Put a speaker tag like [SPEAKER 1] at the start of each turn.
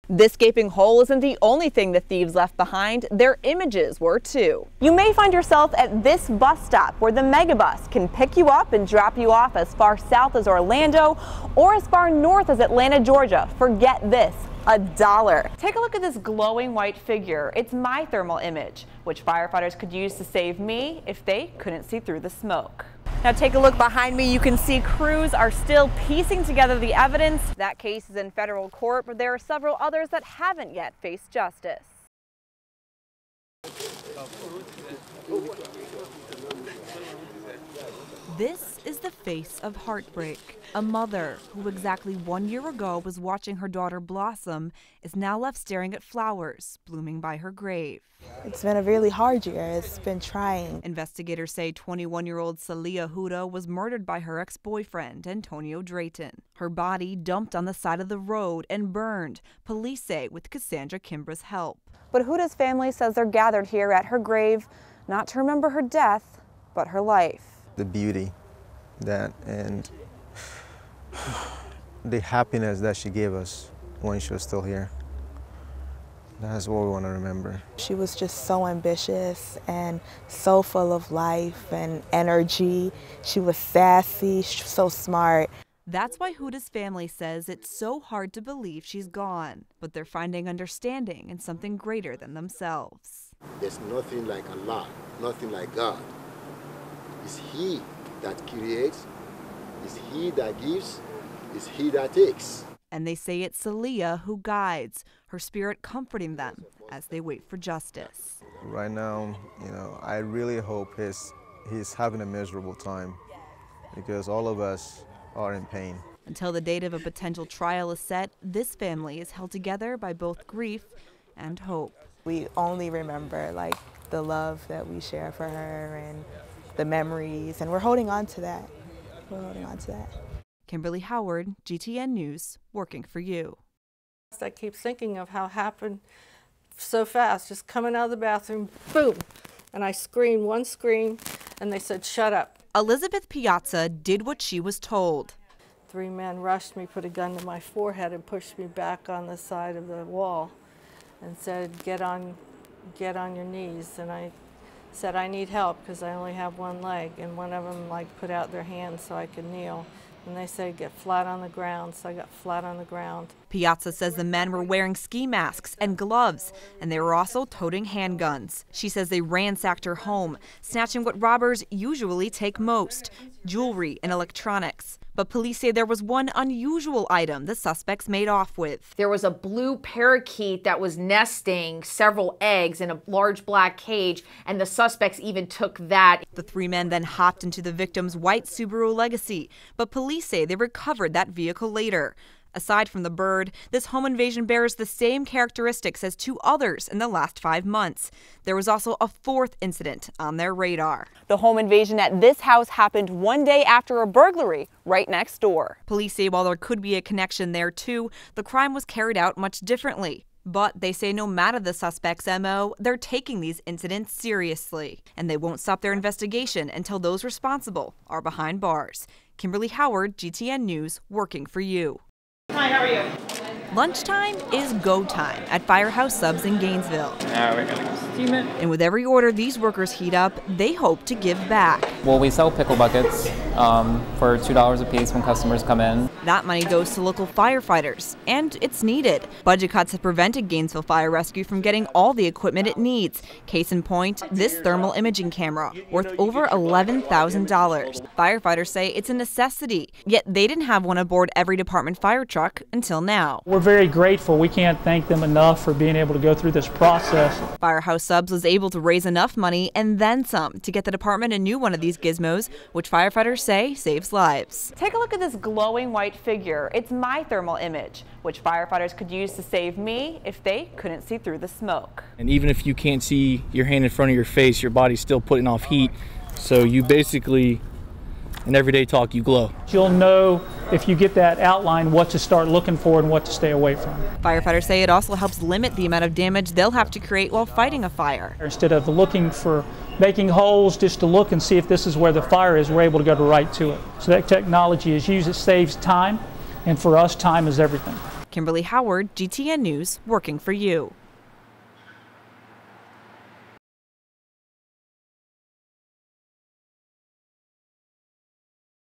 [SPEAKER 1] This gaping hole isn't the only thing the thieves left behind, their images were too. You may find yourself at this bus stop where the Megabus can pick you up and drop you off as far south as Orlando or as far north as Atlanta, Georgia. Forget this. $1. Take a look at this glowing white figure. It's my thermal image, which firefighters could use to save me if they couldn't see through the smoke. Now take a look behind me. You can see crews are still piecing together the evidence. That case is in federal court, but there are several others that haven't yet faced justice. This is the face of heartbreak. A mother who exactly 1 year ago was watching her daughter blossom is now left staring at flowers blooming by her grave.
[SPEAKER 2] It's been a really hard year. It's been trying.
[SPEAKER 1] Investigators say 21-year-old Saleha Huda was murdered by her ex-boyfriend, Antonio Drayton. Her body dumped on the side of the road and burned, police say, with Cassandra Kimbra's help. But Huda's family says they're gathered here at her grave not to remember her death, but her life.
[SPEAKER 3] The beauty and the happiness that she gave us when she was still here. That's what we want to remember.
[SPEAKER 2] She was just so ambitious and so full of life and energy. She was sassy, so smart.
[SPEAKER 1] That's why Huda's family says it's so hard to believe she's gone, but they're finding understanding in something greater than themselves.
[SPEAKER 4] There's nothing like Allah, nothing like God. It's He that creates, it's He that gives, it's He that takes.
[SPEAKER 1] And they say it's Saleha who guides, her spirit comforting them as they wait for justice.
[SPEAKER 3] Right now, I really hope he's having a miserable time because all of us are in pain.
[SPEAKER 1] Until the date of a potential trial is set, this family is held together by both grief and hope.
[SPEAKER 2] We only remember the love that we share for her and the memories, and we're holding on to that. We're holding on to that.
[SPEAKER 1] Kimberly Howard, GTN News, working for you.
[SPEAKER 5] I keep thinking of how it happened so fast, just coming out of the bathroom, boom, and I screamed one scream, and they said, "Shut up."
[SPEAKER 1] Elizabeth Piazza did what she was told.
[SPEAKER 5] 3 men rushed me, put a gun to my forehead, and pushed me back on the side of the wall, and said, "Get on your knees." And I said, "I need help because I only have one leg," and one of them put out their hand so I could kneel. And they said, "Get flat on the ground," so I got flat on the ground.
[SPEAKER 1] Piazza says the men were wearing ski masks and gloves, and they were also toting handguns. She says they ransacked her home, snatching what robbers usually take most, jewelry and electronics. But police say there was one unusual item the suspects made off with.
[SPEAKER 6] There was a blue parakeet that was nesting several eggs in a large black cage, and the suspects even took that.
[SPEAKER 1] The 3 men then hopped into the victim's white Subaru Legacy, but police say they recovered that vehicle later. Aside from the bird, this home invasion bears the same characteristics as 2 others in the last 5 months. There was also a 4th incident on their radar. The home invasion at this house happened 1 day after a burglary right next door. Police say while there could be a connection there too, the crime was carried out much differently. But they say no matter the suspect's MO, they're taking these incidents seriously. And they won't stop their investigation until those responsible are behind bars. Kimberly Howard, GTN News, working for you.
[SPEAKER 7] Hi, how are you?
[SPEAKER 1] Lunchtime is go time at Firehouse Subs in Gainesville.
[SPEAKER 7] Now we're gonna go steam it.
[SPEAKER 1] And with every order these workers heat up, they hope to give back.
[SPEAKER 8] Well, we sell pickle buckets for $2 a piece when customers come in.
[SPEAKER 1] That money goes to local firefighters, and it's needed. Budget cuts have prevented Gainesville Fire Rescue from getting all the equipment it needs. Case in point, this thermal imaging camera, worth over $11,000. Firefighters say it's a necessity, yet they didn't have one aboard every department fire truck until now.
[SPEAKER 9] We're very grateful. We can't thank them enough for being able to go through this process.
[SPEAKER 1] Firehouse Subs was able to raise enough money and then some to get the department a new one of these gizmos, which firefighters say saves lives. Take a look at this glowing white figure. It's my thermal image, which firefighters could use to save me if they couldn't see through the smoke.
[SPEAKER 10] And even if you can't see your hand in front of your face, your body's still putting off heat. So you basically, in everyday talk, you glow.
[SPEAKER 9] You'll know if you get that outline what to start looking for and what to stay away from.
[SPEAKER 1] Firefighters say it also helps limit the amount of damage they'll have to create while fighting a fire.
[SPEAKER 9] Instead of looking for making holes just to look and see if this is where the fire is, we're able to go right to it. So that technology is used, it saves time, and for us, time is everything.
[SPEAKER 1] Kimberly Howard, GTN News, working for you.